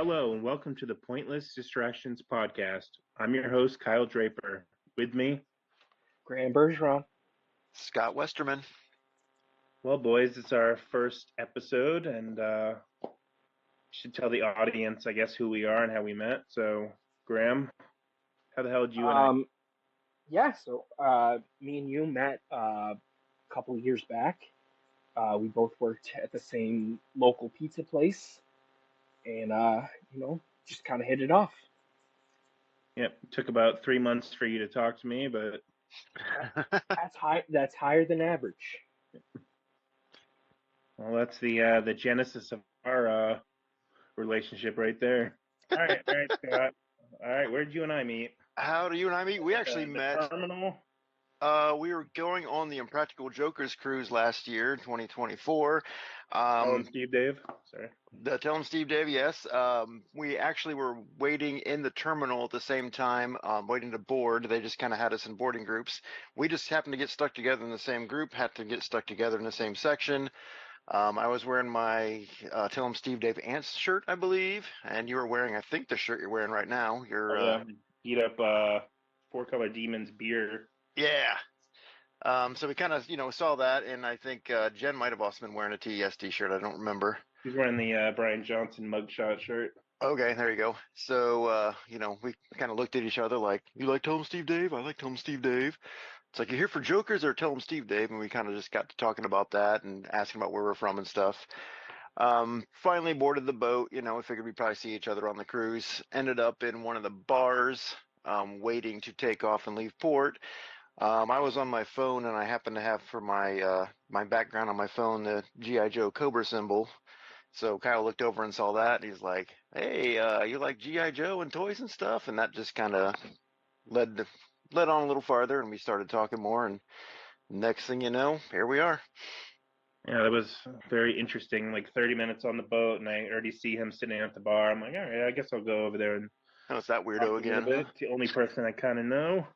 Hello and welcome to the Pointless Distractions podcast. I'm your host, Kyle Draper. With me, Grand Bergeron. Scott Westerman. well, boys, it's our first episode, and should tell the audience, I guess, who we are and how we met. So, Graham, how the hell did you and I? Um, me and you met a couple of years back. We both worked at the same local pizza place, and just kind of hit it off. Yep, it took about 3 months for you to talk to me, but That's high. That's higher than average. well, that's the genesis of our relationship right there. All right, Scott. All right, where did you and I meet? How do you and I meet? We actually The met. terminal. We were going on the Impractical Jokers cruise last year, 2024. Tell him, Steve, Dave. Sorry. Tell him Steve Dave, yes. We actually were waiting in the terminal at the same time, waiting to board. They just kind of had us in boarding groups. We just happened to get stuck together in the same group, had to get stuck together in the same section. I was wearing my Tell him Steve Dave Ants shirt, I believe, and you were wearing, I think, the shirt you're wearing right now. Beat up Four Color Demons beer. Yeah. So we kind of, saw that, and I think Jen might have also been wearing a TESD shirt. I don't remember. He's wearing the Brian Johnson mugshot shirt. Okay, there you go. So, we kind of looked at each other like, you like Tell 'em Steve Dave? I like Tell 'em Steve Dave. It's like, you here for Jokers or Tell 'em Steve Dave? And we kind of just got to talking about that and asking about where we're from and stuff. Finally boarded the boat. We figured we'd probably see each other on the cruise. Ended up in one of the bars, waiting to take off and leave port. I was on my phone, and I happened to have for my background on my phone the G.I. Joe Cobra symbol. So Kyle looked over and saw that, and he's like, "Hey, you like G.I. Joe and toys and stuff?" And that just kind of led on a little farther, and we started talking more. And next thing you know, here we are. Yeah, that was very interesting. Like 30 minutes on the boat, and I already see him sitting at the bar. I'm like, all right, I guess I'll go over there and Oh, it's that talk weirdo a little again. bit. It's the only person I kind of know.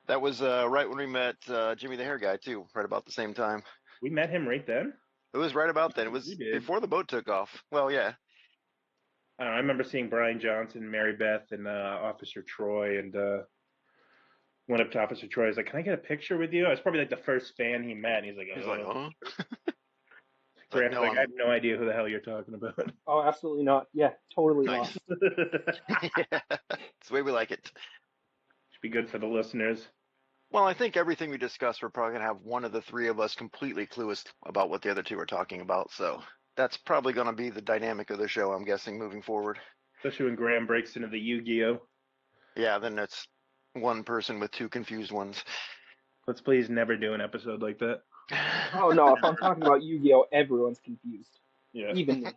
That was right when we met Jimmy the Hair Guy too, right about the same time. We met him right then. It was right about then. It We was did. before the boat took off. Well, yeah. I don't know, I remember seeing Brian Johnson, Mary Beth, and Officer Troy, and went up to Officer Troy. I was like, "Can I get a picture with you?" I was probably like the first fan he met. And he's like, He's like, "Oh." huh? Grant was No, like, "I have no idea who the hell you're talking about." Oh, absolutely not. Yeah, totally nice. lost. Yeah, it's the way we like it. Should be good for the listeners. Well, I think everything we discuss, we're probably gonna have one of the three of us completely clueless about what the other two are talking about. So that's probably gonna be the dynamic of the show, I'm guessing, moving forward. Especially when Graham breaks into the Yu-Gi-Oh. Yeah, then it's one person with two confused ones. Let's please never do an episode like that. Oh no, if I'm talking about Yu-Gi-Oh, everyone's confused, Yeah. even me.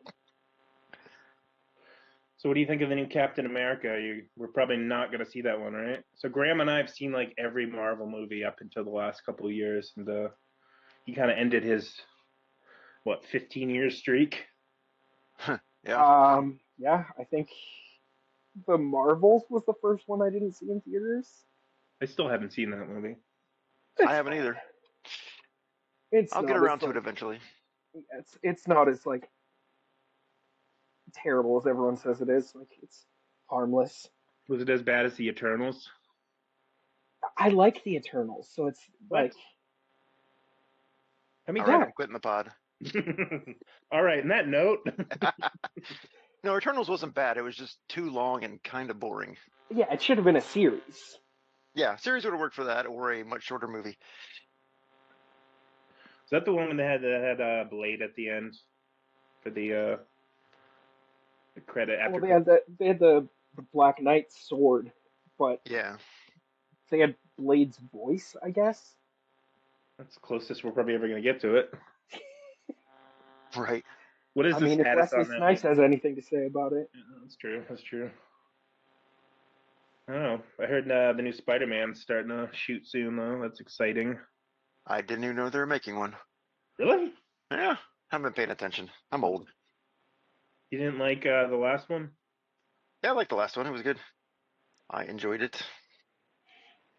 So what do you think of the new Captain America? We're probably not going to see that one, right? So Graham and I have seen like every Marvel movie up until the last couple of years, and he kind of ended his 15-year streak. Yeah. Yeah, I think the Marvels was the first one I didn't see in theaters. I still haven't seen that movie. I haven't either. It's I'll not get as, around to like, it eventually. it's not as like terrible as everyone says it is. Like it's harmless. Was it as bad as the Eternals? I like the Eternals, so it's What? like I mean, All right, yeah. I'm quitting the pod. all right. On that note, No, Eternals wasn't bad. It was just too long and kind of boring. Yeah, it should have been a series. Yeah, series would have worked for that, or a much shorter movie. is that the one that had Blade at the end for the credit after? Well, they had the Black Knight sword, but Yeah. they had Blade's voice, I guess. That's the closest we're probably ever going to get to it. Right. What is I the mean, if status Wesley on that? Snipes has anything to say about it. Yeah, that's true. That's true. I don't know. I heard the new Spider-Man's starting to shoot soon, though. That's exciting. I didn't even know they were making one. Really? Yeah. Haven't been paying attention. I'm old. You didn't like the last one? Yeah, I liked the last one. It was good. I enjoyed it.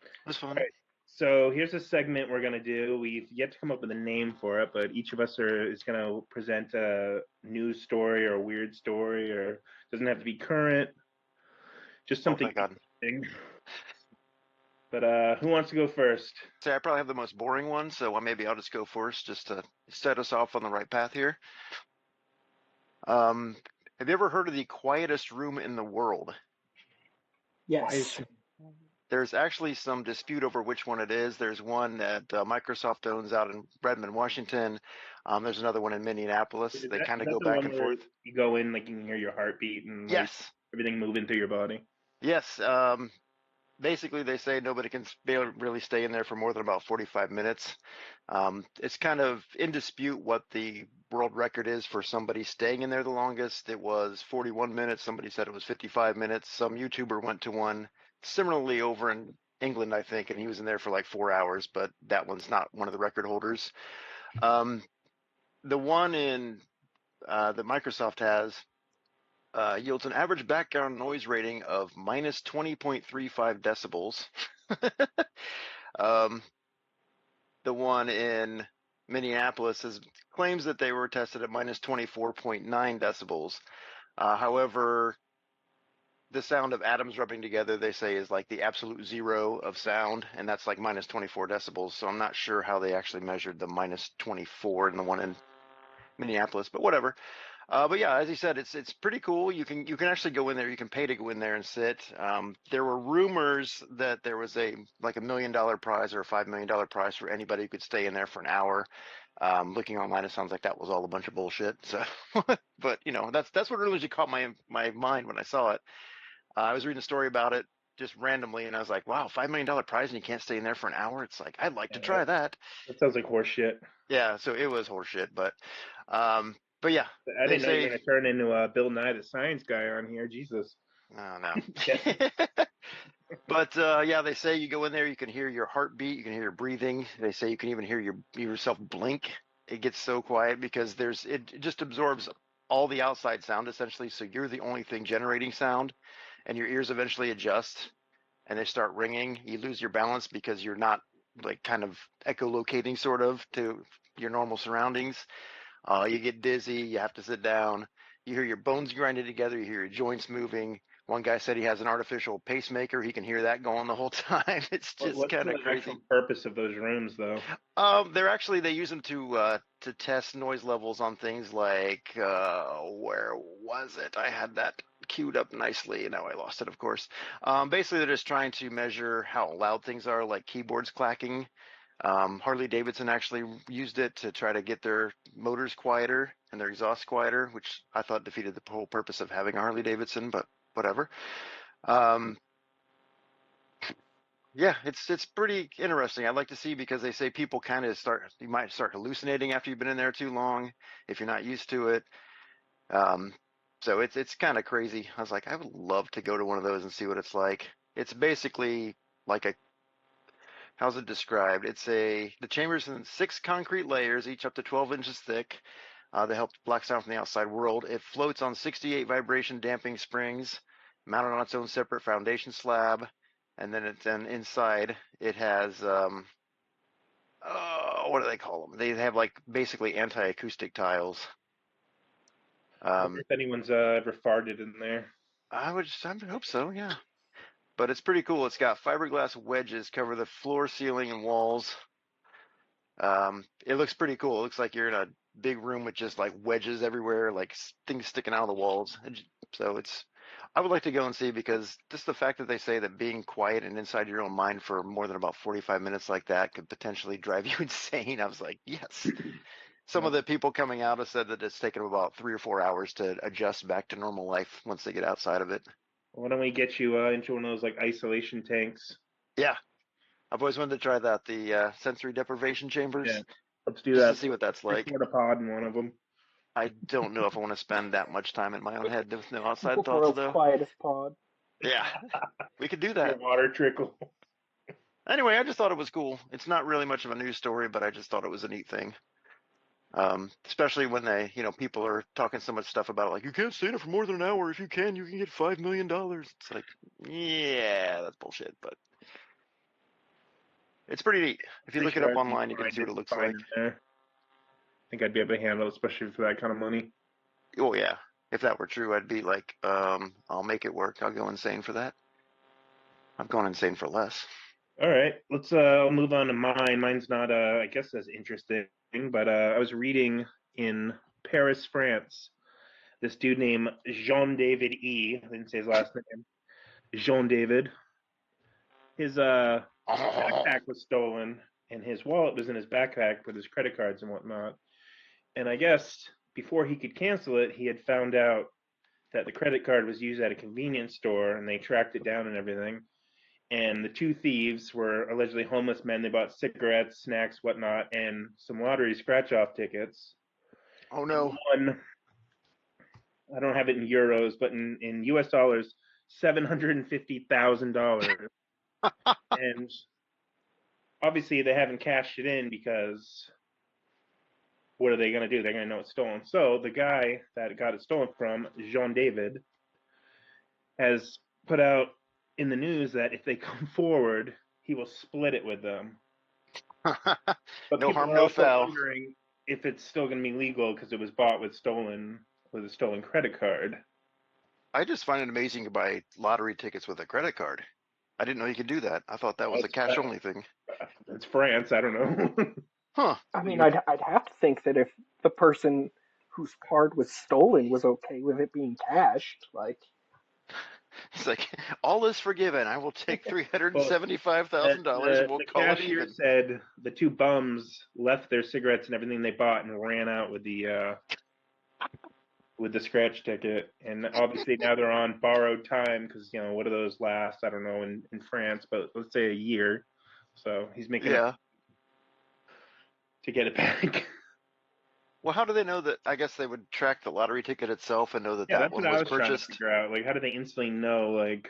It was fun. Right. So here's a segment we're gonna do. We've yet to come up with a name for it, but each of us is gonna present a news story or a weird story, or doesn't have to be current, just Oh, something thank God. interesting. But who wants to go first? Say, I probably have the most boring one, so maybe I'll just go first just to set us off on the right path here. Um, have you ever heard of the quietest room in the world? Yes. There's actually some dispute over which one it is. There's one that Microsoft owns out in Redmond, Washington. There's another one in Minneapolis. Is They that kind is of that go the back one and where forth. you go in, like you can hear your heartbeat and like Yes, everything moving through your body? yes. Basically, they say nobody can really stay in there for more than about 45 minutes. It's kind of in dispute what the world record is for somebody staying in there the longest. It was 41 minutes. Somebody said it was 55 minutes. Some YouTuber went to one similarly over in England, I think, and he was in there for like 4 hours, but that one's not one of the record holders. Um, the one in that Microsoft has yields an average background noise rating of minus 20.35 decibels. um, the one in Minneapolis claims that they were tested at minus 24.9 decibels. However, the sound of atoms rubbing together, they say, is like the absolute zero of sound, and that's like minus 24 decibels. So I'm not sure how they actually measured the minus 24 in the one in Minneapolis, but whatever. But yeah, as he said, it's pretty cool. You can actually go in there. You can pay to go in there and sit. There were rumors that there was like $1 million prize or a $5 million prize for anybody who could stay in there for an hour. Looking online, it sounds like that was all a bunch of bullshit. So, but that's what really caught my mind when I saw it. I was reading a story about it just randomly, and I was like, wow, $5 million prize and you can't stay in there for an hour. It's like I'd like to Yeah, try that. that sounds like horse shit. Yeah, so it was horseshit, but yeah, I they didn't know you were say. gonna turn into Bill Nye the Science Guy on here. Jesus. Oh no. Yeah. But yeah, they say you go in there, you can hear your heartbeat, you can hear your breathing. They say you can even hear yourself blink. It gets so quiet because it just absorbs all the outside sound essentially. So you're the only thing generating sound, and your ears eventually adjust and they start ringing. You lose your balance because you're not like kind of echolocating sort of to your normal surroundings. You get dizzy, you have to sit down. You hear your bones grinding together, you hear your joints moving. One guy said he has an artificial pacemaker. He can hear that going the whole time. It's just What's kind the of actual crazy. purpose of those rooms, though? They use them to test noise levels on things like where was it? I had that queued up nicely. Now I lost it, of course. Basically, they're just trying to measure how loud things are, like keyboards clacking. Harley Davidson actually used it to try to get their motors quieter and their exhaust quieter, which I thought defeated the whole purpose of having a Harley Davidson, but whatever. Um, yeah, it's pretty interesting. I'd like to see because they say people kind of you might start hallucinating after you've been in there too long if you're not used to it. Um, so it's kind of crazy. I was like, I would love to go to one of those and see what it's like. It's basically like how's it described? The chamber's in 6 concrete layers, each up to 12 inches thick. That help block sound from the outside world. It floats on 68 vibration damping springs, mounted on its own separate foundation slab, and then inside it has what do they call them? They have like basically anti-acoustic tiles. I wonder Um, if anyone's ever farted in there. I would hope so, yeah. But it's pretty cool. It's got fiberglass wedges cover the floor, ceiling, and walls. It looks pretty cool. It looks like you're in a big room with just like wedges everywhere, like things sticking out of the walls. So I would like to go and see because just the fact that they say that being quiet and inside your own mind for more than about 45 minutes like that could potentially drive you insane. I was like, yes. Some of Well, the people coming out have said that it's taken them about 3 or 4 hours to adjust back to normal life once they get outside of it. why don't we get you into one of those like isolation tanks? Yeah, I've always wanted to try that, the sensory deprivation Yeah, chambers, let's do just to that. see what that's like. Record a pod in one of them. I don't know if I want to spend that much time in my own head with no outside For thoughts, a though. quietest pod. Yeah, we could do Your that. water trickle. Anyway, I just thought it was cool. It's not really much of a news story, but I just thought it was a neat thing. Especially when people are talking so much stuff about it, like you can't stay in it for more than an hour. If you can get $5 million. It's like, yeah, that's bullshit. But It's pretty neat. If you Pretty look it sure up I'd be online, you can fine, see what it looks fine like. in there. I think I'd be able to handle it, especially for that kind of money. Oh yeah. If that were true, I'd be like, I'll make it work. I'll go insane for that. I'm going insane for less. All right, let's move on to mine. Mine's not I guess as interesting, but I was reading in Paris, France. This dude named Jean David E. I didn't say his last name. Jean David. His Oh, backpack was stolen, and his wallet was in his backpack with his credit cards and whatnot. And I guess before he could cancel it, he had found out that the credit card was used at a convenience store, and they tracked it down and everything. And the two thieves were allegedly homeless men. They bought cigarettes, snacks, whatnot, and some lottery scratch-off tickets. oh And no. one, I don't have it in euros, but in US dollars, $750,000. And obviously, they haven't cashed it in because what are they going to do? They're going to know it's stolen. So the guy that got it stolen from, Jean David, has put out in the news that if they come forward, he will split it with them. But No people harm, are no also foul. wondering if it's still going to be legal because it was bought with a stolen credit card. I just find it amazing to buy lottery tickets with a credit card. I didn't know you could do that. I thought that was a It's, cash only thing. it's France. I don't know. Huh. I mean, I'd have to think that if the person whose card was stolen was okay with it being cashed, like, It's like, all is forgiven. I will take Well, $375,000 and we'll the call it cashier even. said the two bums left their cigarettes and everything they bought and ran out with the scratch ticket. And obviously now they're on borrowed time because what do those last? I don't know in France, but let's say a year. So he's making a Yeah. to get it back. Well, how do they know that? I guess they would track the lottery ticket itself and know that Yeah, that that's what one I was was trying to purchased. figure out. Like, how do they instantly know? Like,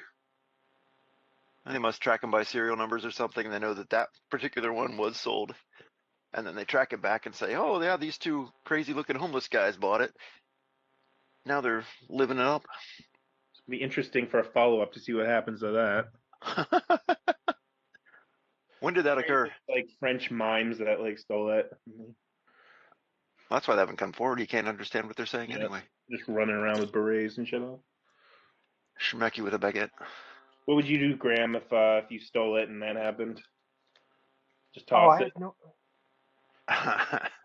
And they must track them by serial numbers or something. And they know that that particular one was sold. And then they track it back and say, oh, yeah, these two crazy looking homeless guys bought it. Now they're living it up. it's gonna be interesting for a follow up to see what happens to that. When did that Or if occur? it's like French mimes that like stole it. That's why they haven't come forward. You can't understand what they're saying Yeah, anyway. just running around with berets and shit on. Schmeck you with a baguette. What would you do, Graham, if you stole it and that happened? Just oh, toss I it. have no.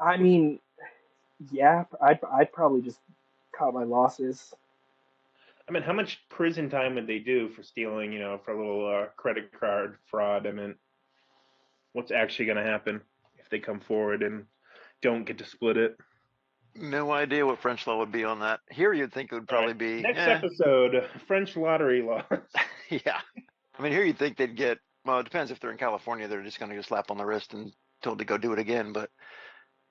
I mean, yeah, I'd probably just cut my losses. I mean, how much prison time would they do for stealing? For a little credit card fraud. I mean, what's actually going to happen if they come forward and don't get to split it? No idea what French law would be on that. Here you'd think it would All right. probably be, Next episode, French lottery laws. yeah. I mean, here you'd think they'd get, well, it depends if they're in California, they're just going to get a slap on the wrist and told to go do it again. But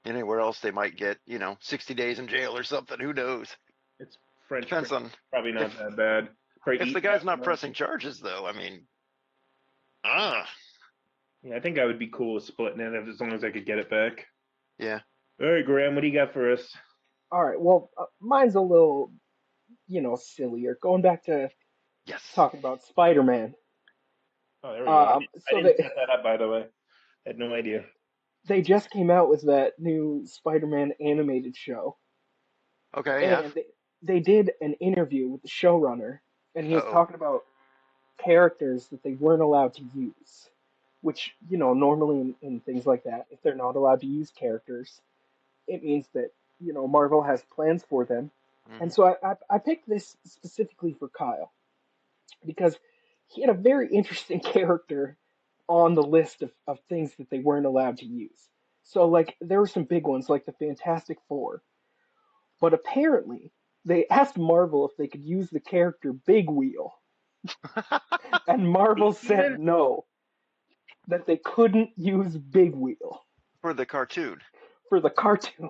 anywhere else, they might get, 60 days in jail or something. Who knows? It's French Depends prison. on Probably if not that bad. Probably if the eat guy's half not of them. pressing charges, though. I mean, Yeah, I think I would be cool with splitting it as long as I could get it back. yeah. All right, Graham, what do you got for us? All right, well, mine's a little, sillier. Going back to Yes. talking about Spider-Man. Oh, there we go. I So didn't set that up, by the way. I had no idea. they just came out with that new Spider-Man animated show, Okay. Yeah. and they did an interview with the showrunner, and he was Uh-oh. talking about characters that they weren't allowed to use, which, normally in things like that, if they're not allowed to use characters, it means that, Marvel has plans for them. And Hmm. so I picked this specifically for Kyle because he had a very interesting character on the list of things that they weren't allowed to use. So, like, there were some big ones, like the Fantastic Four, but apparently they asked Marvel if they could use the character Big Wheel, and Marvel said Even no, that they couldn't use Big Wheel For the cartoon, for the cartoon,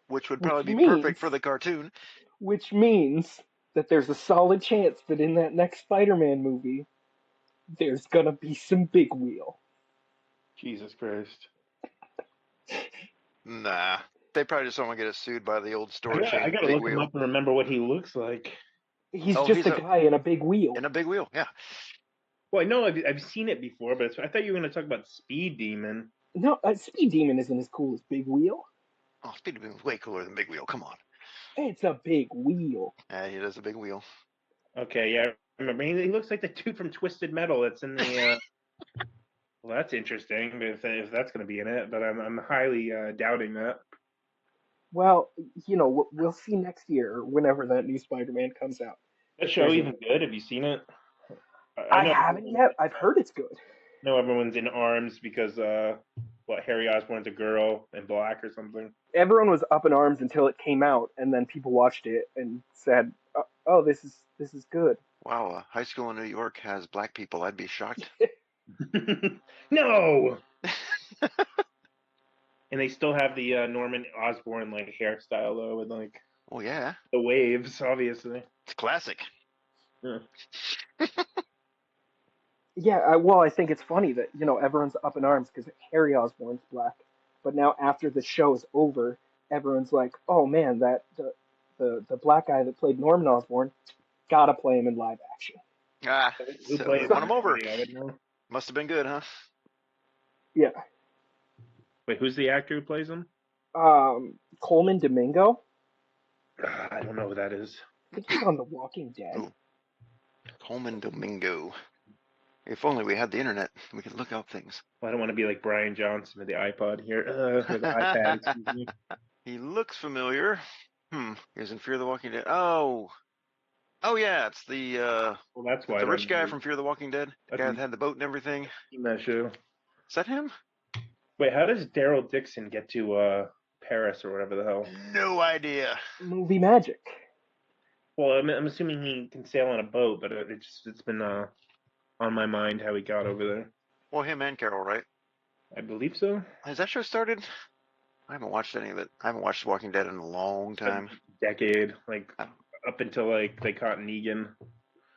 which would which probably be perfect for means the cartoon. which means that there's a solid chance that in that next Spider-Man movie, there's gonna be some Big Wheel. Jesus Christ. Nah. They probably just don't want to get us sued by the old store I chain gotta Big look him Wheel. up and remember what he looks like. He's Oh, just he's a guy in a big in wheel. a big wheel. Yeah. Well, I know I've seen it before, but I thought you were going to talk about Speed Demon. No, Speed Demon isn't as cool as Big Wheel. Oh, Speed Demon was way cooler than Big Wheel. Come on. It's a big wheel. He does a big wheel. Okay, yeah, I remember. He looks like the dude from Twisted Metal that's in the. Well, that's interesting if that's going to be in it, but I'm highly doubting that. Well, we'll see next year or whenever that new Spider-Man comes out. That If show there's even any. good? Have you seen it? I I know haven't yet. I've heard it's good. everyone's in arms because what Harry Osborn's a girl in black or something. Everyone was up in arms until it came out, and then people watched it and said, "Oh, this is good." Wow, high school in New York has black people. I'd be shocked. No, and they still have the Norman Osborn like hairstyle though, with like Oh yeah, the waves, obviously. it's classic. Yeah. Yeah, well, I think it's funny that everyone's up in arms because Harry Osborn's black, but now after the show's over, everyone's like, "Oh man, that the black guy that played Norman Osborn, gotta play him in live action." Ah, Who so they plays won So, him over. anybody? I would know. Must have been good, huh? yeah, Wait, who's the actor who plays him? Coleman Domingo. I don't know who that is. I think he's on The Walking Dead. Ooh, Coleman Domingo. If only we had the internet, we could look up things. Well, I don't want to be like Brian Johnson with the iPod here, with the iPad. Excuse me. He looks familiar. He was in Fear the Walking Dead. Oh yeah, it's Well, that's it's why I the don't rich guy know. from Fear the Walking Dead. The I've guy that had the boat and everything. seen that show. Is that him? Wait, how does Daryl Dixon get to Paris or whatever the hell? No idea. Movie magic. Well, I'm assuming he can sail on a boat, but it's been on my mind how he got over there. Well, him and Carol, right? I believe so. Has that show started? I haven't watched any of it. I haven't watched Walking Dead in a long It's been time. a decade, like I, up until like they caught Negan,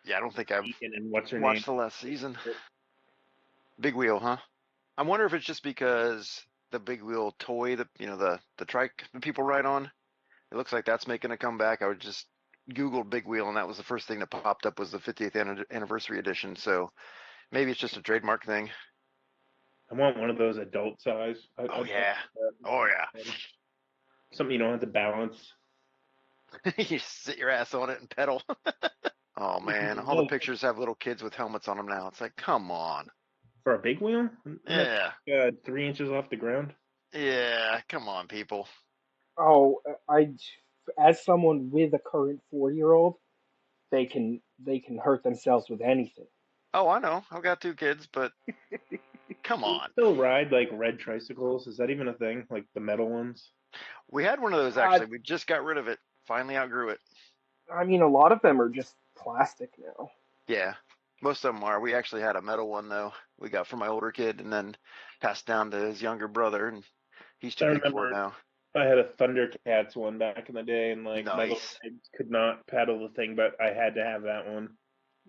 yeah, I don't think I've Negan and what's her name. watched the last season. Big Wheel, huh? I wonder if it's just because the Big Wheel toy, the trike that people ride on, it looks like that's making a comeback. I would just Googled Big Wheel, and that was the first thing that popped up was the 50th anniversary edition. So maybe it's just a trademark thing. I want one of those adult size. Oh I'd yeah, oh yeah. something you don't have to balance. You sit your ass on it and pedal. Oh man, all the No, pictures have little kids with helmets on them now. It's like, come on. for a big wheel, isn't that Yeah, 3 inches off the ground? yeah, come on, people. Oh, as someone with a current 4-year-old, they can hurt themselves with anything. Oh, I know. I've got two kids, but come Do you on. still ride like red tricycles? Is that even a thing? Like the metal ones? We had one of those Uh, actually. We just got rid of it. Finally outgrew it. I mean, a lot of them are just plastic now. Yeah, most of them are. We actually had a metal one though. We got from my older kid, and then passed down to his younger brother, and he's I too big for it remember now. I had a Thundercats one back in the day, and like my little Nice, kid could not paddle the thing, but I had to have that one.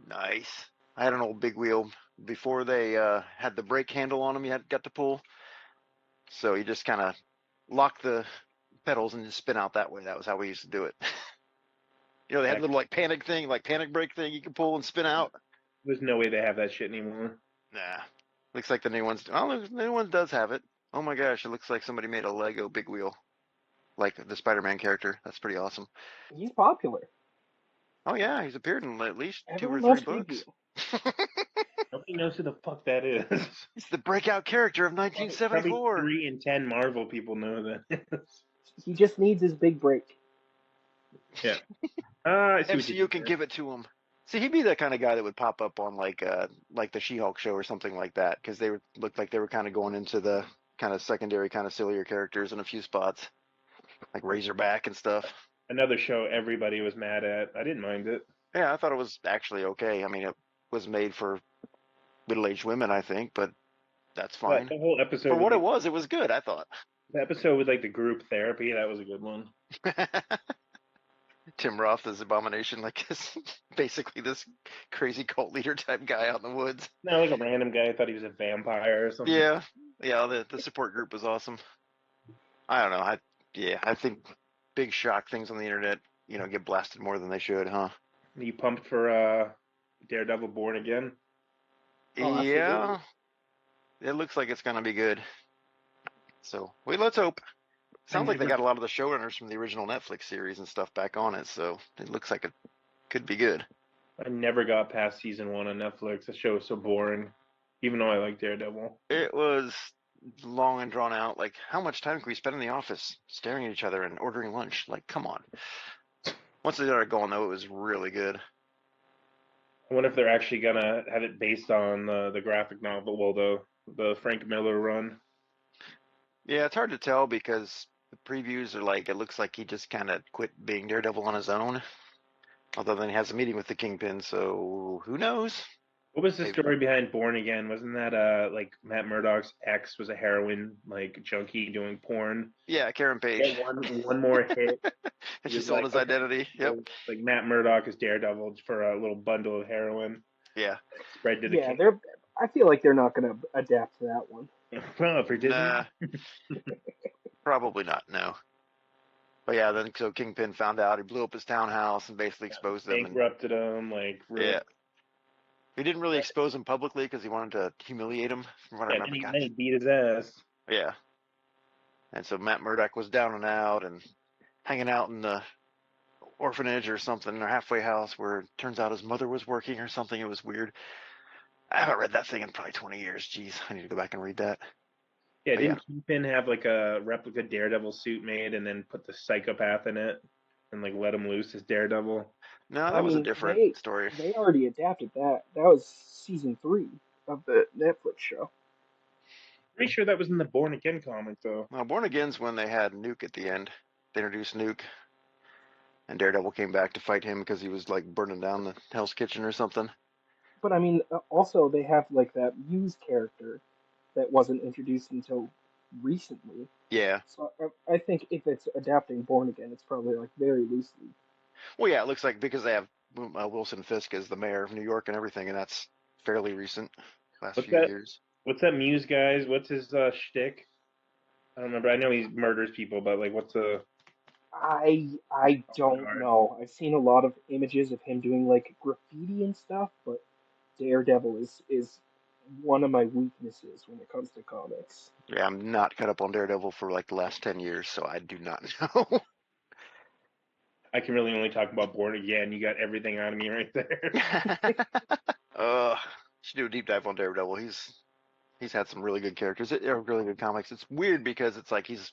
nice. I had an old big wheel before they had the brake handle on them. You had got to pull, so you just kind of lock the pedals and just spin out that way. That was how we used to do it. They had a Heck, little like panic thing, like panic brake thing you can pull and spin out. there's no way they have that shit anymore. Nah, looks like the new ones. Oh, the new one does have it. Oh my gosh, it looks like somebody made a Lego big wheel, like the Spider-Man character. That's pretty awesome. He's popular. Oh yeah, he's appeared in at least two or Everyone three loves Big books. Wheel. Nobody knows who the fuck that is. He's the breakout character of Probably 1974. 3 in 10 Marvel people know who that is. He just needs his big break. Yeah. I see what you MCU did can there. give it to him. See, he'd be the kind of guy that would pop up on like the She-Hulk show or something like that, because looked like they were kind of going into the kind of secondary, kind of sillier characters in a few spots, like Razorback and stuff. Another show everybody was mad at. I didn't mind it. Yeah, I thought it was actually okay. I mean, it was made for middle-aged women, I think, but that's But fine. the whole For episode with what it was good, I thought. the episode with like the group therapy, that was a good one. Tim Roth is Abomination, like basically this crazy cult leader type guy out in the woods. No, like a random guy thought he was a vampire or something. Yeah, yeah. The support group was awesome. I don't know. I think big shock things on the internet, get blasted more than they should, huh? You pumped for Daredevil Born Again? Oh, absolutely. Yeah, it looks like it's gonna be good. So wait, let's hope. I Sounds like they never, got a lot of the showrunners from the original Netflix series and stuff back on it, so it looks like it could be good. I never got past season one on Netflix. The show was so boring, even though I like Daredevil. It was long and drawn out. Like, how much time can we spend in the office staring at each other and ordering lunch? Like, come on. Once they started going, though, it was really good. I wonder if they're actually gonna have it based on the graphic novel, well, the Frank Miller run. Yeah, it's hard to tell because the previews are like, it looks like he just kind of quit being Daredevil on his own. Although then he has a meeting with the Kingpin, so who knows? What was the Maybe. story behind Born Again? Wasn't that like Matt Murdock's ex was a heroin like junkie doing porn? Yeah, Karen Get Page. one more hit. And He she was sold like, his okay, identity. Yep. so like Matt Murdock is Daredevil for a little bundle of heroin Yeah. spread to the Yeah, king. they're. I feel like they're not going to adapt to that one. Well, for Disney, Nah, probably not. No. But yeah, then so Kingpin found out. He blew up his townhouse and basically yeah, exposed them. And bankrupted him, like really. yeah, he didn't really expose him publicly because he wanted to humiliate him, from what I Yeah, remember. God. then he beat his ass. Yeah. And so Matt Murdock was down and out and hanging out in the orphanage or something, or halfway house where it turns out his mother was working or something. It was weird. I haven't read that thing in probably 20 years. Jeez, I need to go back and read that. Yeah, But yeah, didn't Kingpin have like a replica Daredevil suit made and then put the psychopath in it and like let him loose as Daredevil? no, I that was a mean, different they story. they already adapted that. That was season 3 of the Netflix show. Pretty sure that was in the Born Again comic though. Well, Born Again's when they had Nuke at the end. They introduced Nuke, and Daredevil came back to fight him because he was like burning down the Hell's Kitchen or something. But I mean, also they have like that Muse character that wasn't introduced until recently. Yeah. So I think if it's adapting Born Again, it's probably like very loosely. Well, yeah, it looks like because they have Wilson Fisk as the mayor of New York and everything, and that's fairly recent, last What's few that? years. What's that Muse guys? What's his shtick? I don't remember. I know he murders people, but like, what's the I don't know. I've seen a lot of images of him doing like graffiti and stuff, but Daredevil is one of my weaknesses when it comes to comics. Yeah, I'm not caught up on Daredevil for like the last 10 years, so I do not know. I can really only talk about Born Again. You got everything out of me right there. uh, should do a deep dive on Daredevil. He's had some really good characters, really good comics. It's weird because it's like he's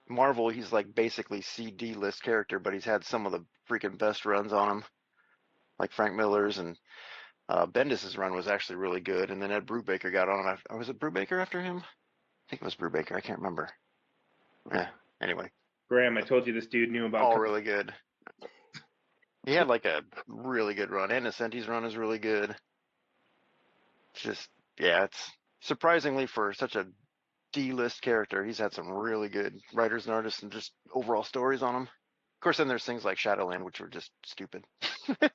Marvel. He's like basically CD list character, but he's had some of the freaking best runs on him, like Frank Miller's and Bendis's run was actually really good. And then Ed Brubaker got on him. Was it Brubaker after him? I think it was Brubaker. I can't remember. Yeah. Anyway, Graham, I told you this dude knew about all really good. He had like a really good run. And Ascenti's run is really good. It's just, yeah, it's surprisingly for such a D-list character, he's had some really good writers and artists and just overall stories on him. Of course, then there's things like Shadowland, which were just stupid. I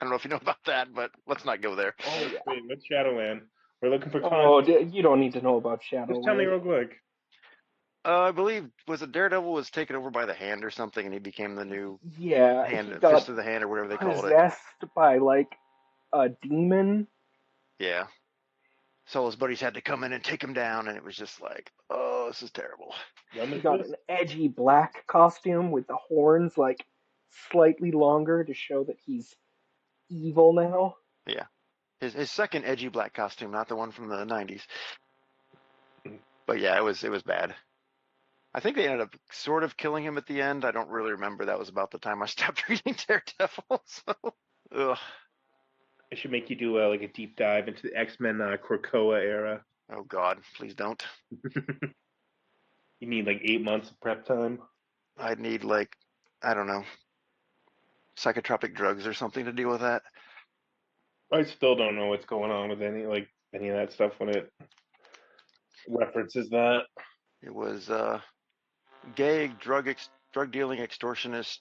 don't know if you know about that, but let's not go there. Oh yeah. Wait, what's Shadowland? We're looking for Oh, content. you don't need to know about Just tell me Shadowland. real quick. I believe was it Daredevil was taken over by the Hand or something, and he became the new Yeah, Hand, he got Fist of the Hand, or whatever they called it. possessed by like a demon. Yeah. So his buddies had to come in and take him down, and it was just like, oh, this is terrible. When He was got this? an edgy black costume with the horns like slightly longer to show that he's evil now. Yeah. His second edgy black costume, not the one from the 90s. But yeah, it was bad. I think they ended up sort of killing him at the end. I don't really remember. That was about the time I stopped reading Daredevil. So, ugh. I should make you do like a deep dive into the X-Men Krakoa era. Oh God, please don't. You need like 8 months of prep time. I'd need like, I don't know, psychotropic drugs or something to deal with that. I still don't know what's going on with any of that stuff when it references that. It was gay drug dealing extortionist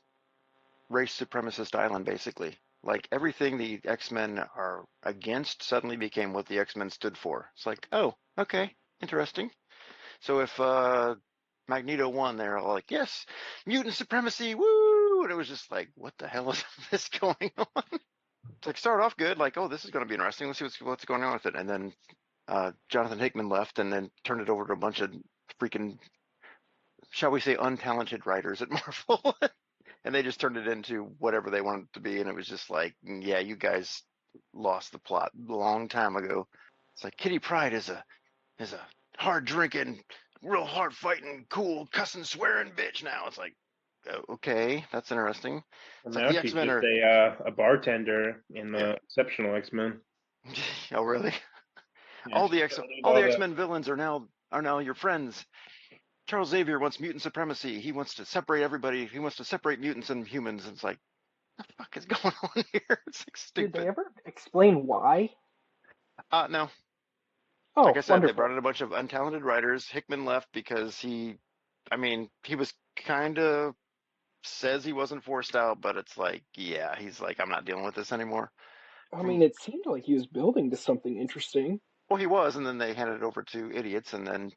race supremacist island basically. Like everything the X-Men are against suddenly became what the X-Men stood for. It's like, oh, okay, interesting. So if Magneto won, they're all like, yes, mutant supremacy, woo! And it was just like, what the hell is this going on? It's like start off good, like, oh, this is going to be interesting. Let's see what's going on with it. And then Jonathan Hickman left, and then turned it over to a bunch of freaking, shall we say, untalented writers at Marvel, and they just turned it into whatever they wanted it to be. And it was just like, yeah, you guys lost the plot a long time ago. It's like Kitty Pryde is a hard drinking, real hard fighting, cool cussing, swearing bitch now. It's like, okay, that's interesting. And It's like now the she's X-Men just are, a bartender in yeah. the Exceptional X-Men. Oh really? Yeah, she's All the all the X-Men villains are now your friends. Charles Xavier wants mutant supremacy. He wants to separate everybody. He wants to separate mutants and humans. And it's like, what the fuck is going on here? It's like Did they stupid. ever explain why? No, like I Oh, said, they brought wonderful. in a bunch of untalented writers. Hickman left because I mean, he was kind of says he wasn't forced out, but it's like, yeah, he's like, I'm not dealing with this anymore. I From mean, it seemed like he was building to something interesting. Well, he was, and then they handed it over to idiots, and then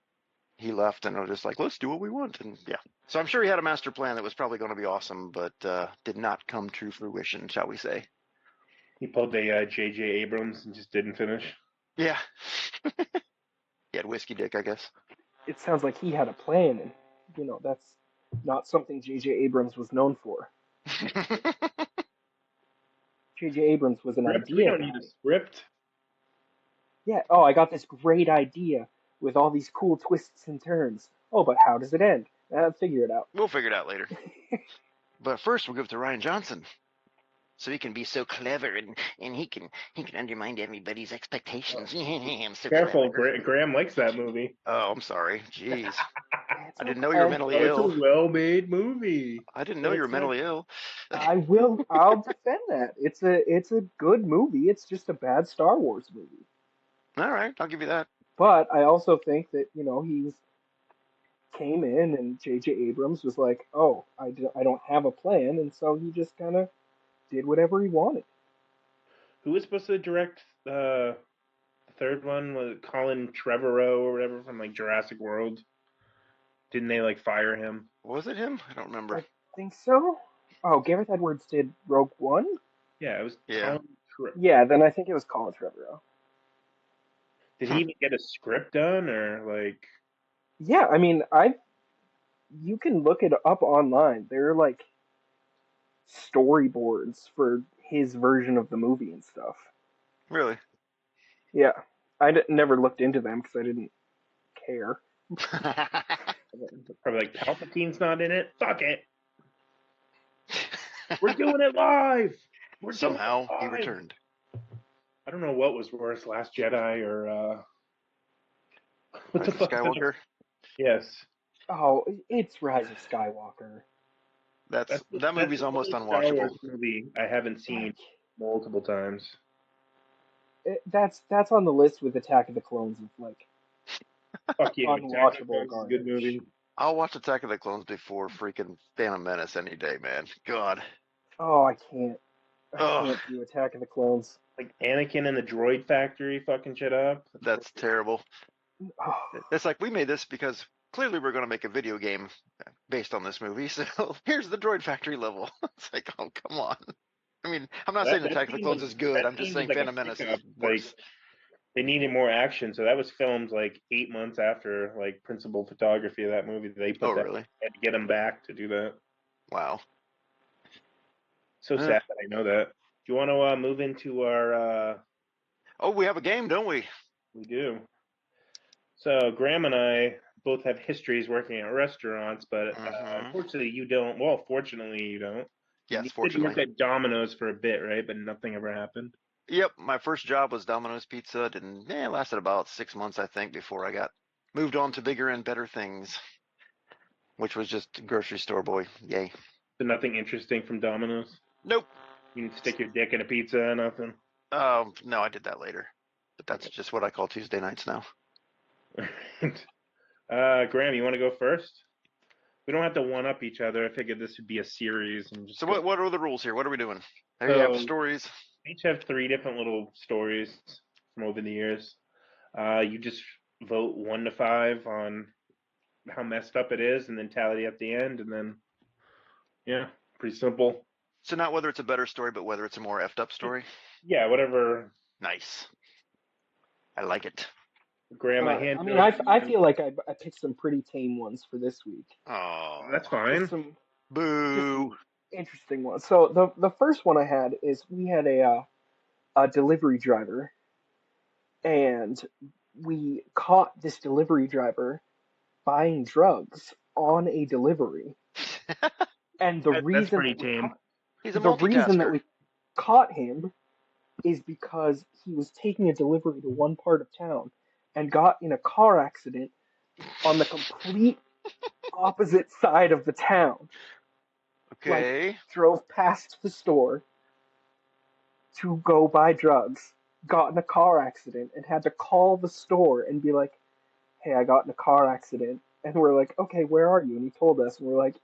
he left, and it was just like, let's do what we want, and yeah. So I'm sure he had a master plan that was probably going to be awesome, but did not come to fruition, shall we say? he pulled a J.J. Abrams and just didn't finish. Yeah, he had whiskey dick, I guess. It sounds like he had a plan, and that's not something J.J. Abrams was known for. J.J. Abrams was an Script? We idea don't need a guy. script. Yeah, oh, I got this great idea with all these cool twists and turns. Oh, but how does it end? Figure it out. We'll figure it out later. But first, we'll give it to Ryan Johnson, so he can be so clever and he can undermine everybody's Oh, expectations. I'm so careful, clever. Graham likes that movie. Oh, I'm sorry. Jeez, It's I didn't know you were okay. mentally Oh, it's a ill. well-made movie. I didn't know you were It's a. mentally ill. I'll defend that. It's a good movie. It's just a bad Star Wars movie. All right, I'll give you that. But I also think that he came in and J.J. Abrams was like, "Oh, I don't have a plan," and so he just kind of did whatever he wanted. Who was supposed to direct the third one? Was it Colin Trevorrow or whatever from like Jurassic World? Didn't they like fire him? Was it him? I don't remember. I think so. Oh, Gareth Edwards did Rogue One. Yeah, it was Yeah. Colin. Yeah, then I think it was Colin Trevorrow. Did he Hmm. even get a script done or like? Yeah, I mean, I you can look it up online. There are like storyboards for his version of the movie and stuff. Really? Yeah, never looked into them because I didn't care. Probably like Palpatine's not in it. Fuck it. We're doing it live. We're doing it Somehow he live. returned. I don't know what was worse, Last Jedi or what the Rise of fuck? Skywalker. Yes, Oh, it's Rise of Skywalker. That that's movie's the almost only Star unwatchable. Wars movie I haven't Like, seen multiple times. that's on the list with Attack of the Clones of like Fuck you, Attack of the unwatchable Clones is a good movie. garbage. I'll watch Attack of the Clones before freaking Phantom Menace any day, man. God. Oh, I can't. I Ugh, can't do Attack of the Clones. Like Anakin and the Droid Factory fucking shit up. That's that's great. terrible. Oh, It's like we made this because clearly we're going to make a video game based on this movie. So here's the Droid Factory level. It's like, oh, come on. I mean, I'm not saying Attack of the Clones is good. I'm That just scene was saying like a Phantom Menace is hiccup. worse. Like they needed more action, so that was filmed like 8 months after like principal photography of that movie. They Oh, put that really? had to get him back to do that. Wow. So Eh. sad that I know that. Do you want to move into our? Oh, we have a game, don't we? We do. So Graham and I both have histories working at restaurants, but Mm-hmm. unfortunately you don't. Well, fortunately you don't. You Yes, said you fortunately. worked at Domino's for a bit, right? But nothing ever happened. Yep, my first job was Domino's Pizza. Didn't lasted about 6 months, I think, before I got moved on to bigger and better things, which was just grocery store boy. Yay. So nothing interesting from Domino's. Nope. You can stick your dick in a pizza, nothing. No, I did that later. But that's Okay. just what I call Tuesday nights now. Graham, you want to go first? We don't have to one up each other. I figured this would be a series and just So go. what are the rules here? What are we doing? There you have So stories. we each have three different little stories from over the years. You just vote 1 to 5 on how messed up it is, and then tally at the end, and then yeah, pretty simple. So not whether it's a better story, but whether it's a more effed up story. Yeah, whatever. Nice. I like it. Graham, I hand I it mean, over to I you. feel like I picked some pretty tame ones for this week. Oh, That's Just fine. some just boo. some interesting ones. So the first one I had is we had a delivery driver, and we caught this delivery driver buying drugs on a delivery. And That's pretty tame. He's a the reason that multitasker. we caught him is because he was taking a delivery to one part of town and got in a car accident on the complete opposite side of the town. Like, Okay. drove past the store to go buy drugs, got in a car accident, and had to call the store and be like, hey, I got in a car accident. And we're like, okay, where are you? And he told us, and we're like,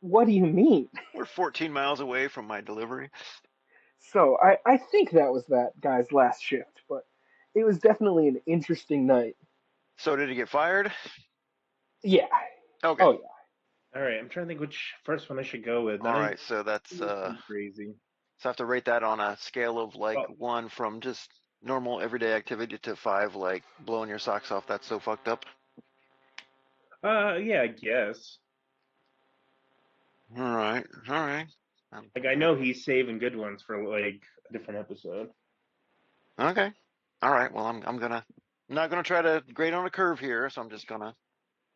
what do you mean? We're 14 miles away from my delivery. So I think that was that guy's last shift, but it was definitely an interesting night. So did he get fired? Yeah. Okay. Oh, yeah. All right, I'm trying to think which first one I should go with. All None of right. So that's these are too crazy. so I have to rate that on a scale of like Oh, 1 from just normal everyday activity to 5, like blowing your socks off. That's so fucked up. yeah, I guess. All right. All right. Um, Like I know he's saving good ones for like a different episode. okay. All right. Well, I'm not gonna try to grade on a curve here, so I'm just gonna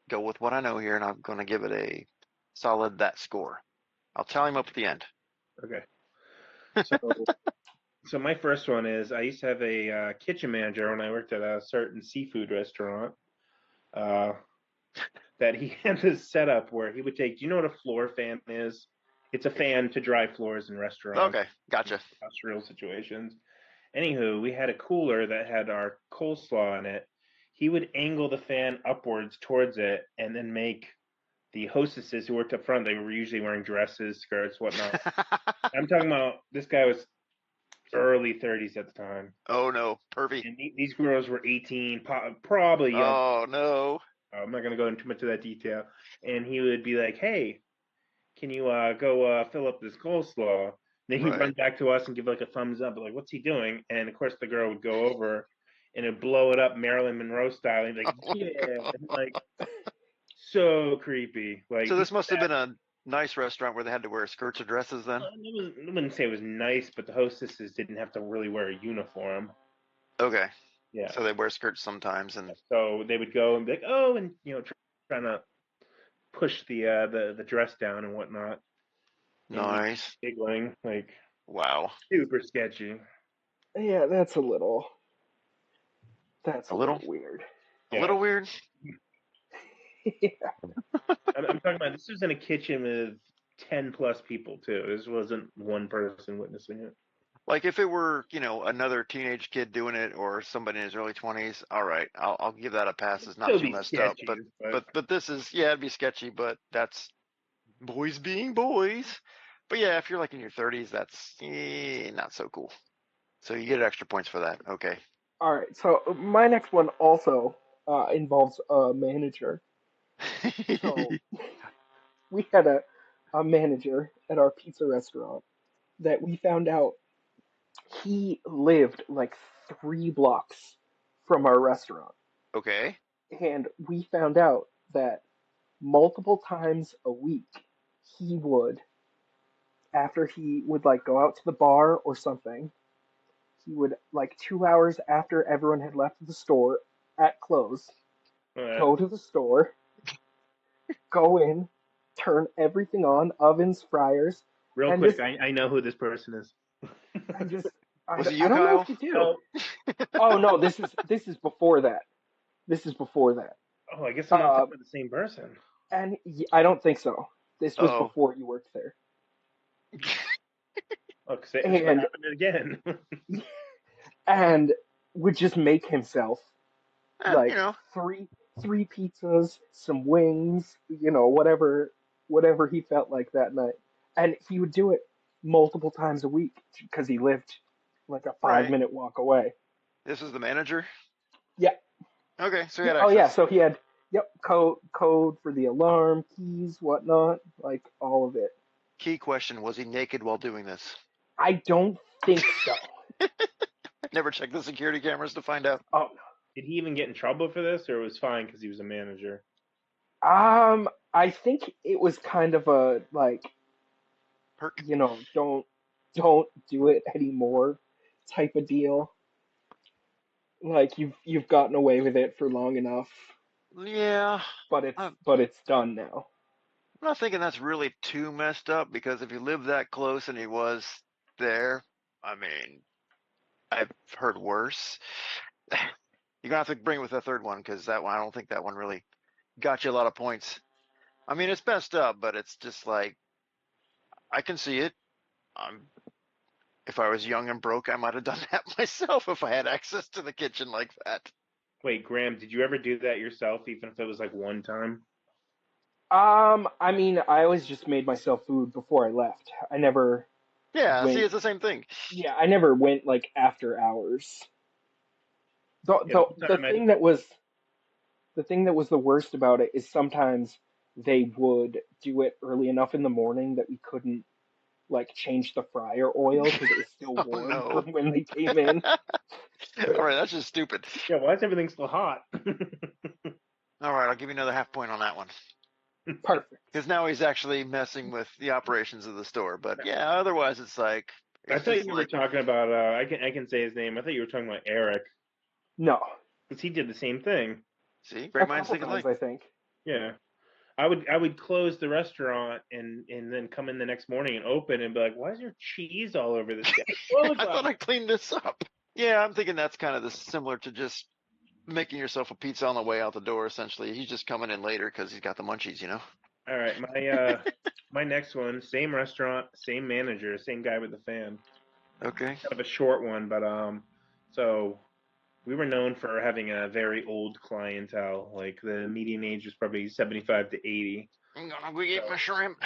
go with what I know here, and I'm gonna give it a solid that score. I'll tally him up at the end. Okay. So so my first one is I used to have a kitchen manager when I worked at a certain seafood restaurant. Uh, that he had this setup where he would take. Do you know what a floor fan is? It's a fan to dry floors in restaurants, Okay. Gotcha. industrial situations. Anywho, we had a cooler that had our coleslaw in it. He would angle the fan upwards towards it and then make the hostesses who worked up front, they were usually wearing dresses, skirts, whatnot. I'm talking about this guy was early 30s at the time. Oh no, pervy. And these girls were 18, probably young. Oh no. I'm not going to go into too much of that detail. And he would be like, hey, can you go fill up this coleslaw? Then he'd run Right. back to us and give like a thumbs up, like, what's he doing? And of course, the girl would go over and it'd blow it up Marilyn Monroe style. And be like, Oh yeah, no. and like so creepy. Like So he this must have been a nice restaurant where they had to wear skirts or dresses then. I wouldn't say it was nice, but the hostesses didn't have to really wear a uniform. Okay. Yeah, So they wear skirts sometimes and so they would go and be like, oh, and trying to push the dress down and whatnot, and be nice. giggling like Wow. super sketchy. Yeah, that's A a little little weird. a Yeah, little weird. Yeah. I'm talking about this was in a kitchen with 10 plus people too. This wasn't one person witnessing it. Like if it were, another teenage kid doing it or somebody in his early 20s, all right, I'll give that a pass. It's not Still too be messed up, sketchy, but but this is, yeah, it'd be sketchy, but that's boys being boys. But yeah, if you're like in your 30s, that's not so cool. So you get extra points for that. Okay. All right. So my next one also involves a manager. So we had a manager at our pizza restaurant that we found out he lived like 3 blocks from our restaurant. Okay. And we found out that multiple times a week he would, after he would like go out to the bar or something, he would like 2 hours after everyone had left the store at close, uh, go to the store, go in, turn everything on, ovens, fryers, real and quick, just I know who this person is. and just Was it I you, don't know Kyle? if you do. No, Oh no, this is before that. This is before that. oh, I guess I'm not Uh, talking about the same person. and I don't think so. This was Uh-oh. before you worked there. Look, it's what And happened again. and would just make himself You like know, three pizzas, some wings, whatever he felt like that night. And he would do it multiple times a week because he lived like a five right. minute walk away. This is the manager. Yeah. Okay, so he Yeah. had Oh yeah. access. So he had code for the alarm, keys, whatnot, like all of it. Key question: was he naked while doing this? I don't think so. Never checked the security cameras to find out. Oh, Did he even get in trouble for this, or it was fine because he was a manager? I think it was kind of a like, Perk. don't do it anymore type of deal. Like you've gotten away with it for long enough, Yeah, but I'm it's done now. not thinking that's really too messed up because if he lived that close and he was there, I mean, I've heard worse. You're gonna have to bring with a third one because that one I don't think that one really got you a lot of points. I mean, it's messed up, but it's just like I can see it. I'm if I was young and broke, I might have done that myself if I had access to the kitchen like that. Wait, Graham, did you ever do that yourself, even if it was like one time? I mean, I always just made myself food before I left. I never Yeah, see, went. it's the same thing. Yeah, I never went like after hours. The Yeah, the the one the time I thing that was the thing that was the worst about it is sometimes they would do it early enough in the morning that we couldn't like change the fryer oil because it was still Oh warm no. from when they came in. All right, that's just stupid. yeah, why is everything still hot? All right, I'll give you another half point on that one. Perfect. Because now he's actually messing with the operations of the store. But yeah, otherwise I it's thought just you were like, talking about. I can say his name. I thought you were talking about Eric, No, because he did the same thing. see, a great minds couple think times alike. I think. Yeah, I would close the restaurant and then come in the next morning and open and be like, why is there cheese all over this guy? I thought I cleaned this up. Yeah, I'm thinking that's kind of similar to just making yourself a pizza on the way out the door. Essentially, he's just coming in later because he's got the munchies, you know. All right, my next one, same restaurant, same manager, same guy with the fan. Okay. Kind of a short one, but so we were known for having a very old clientele. Like the median age was probably 75 to 80. I'm gonna go get So, my shrimp.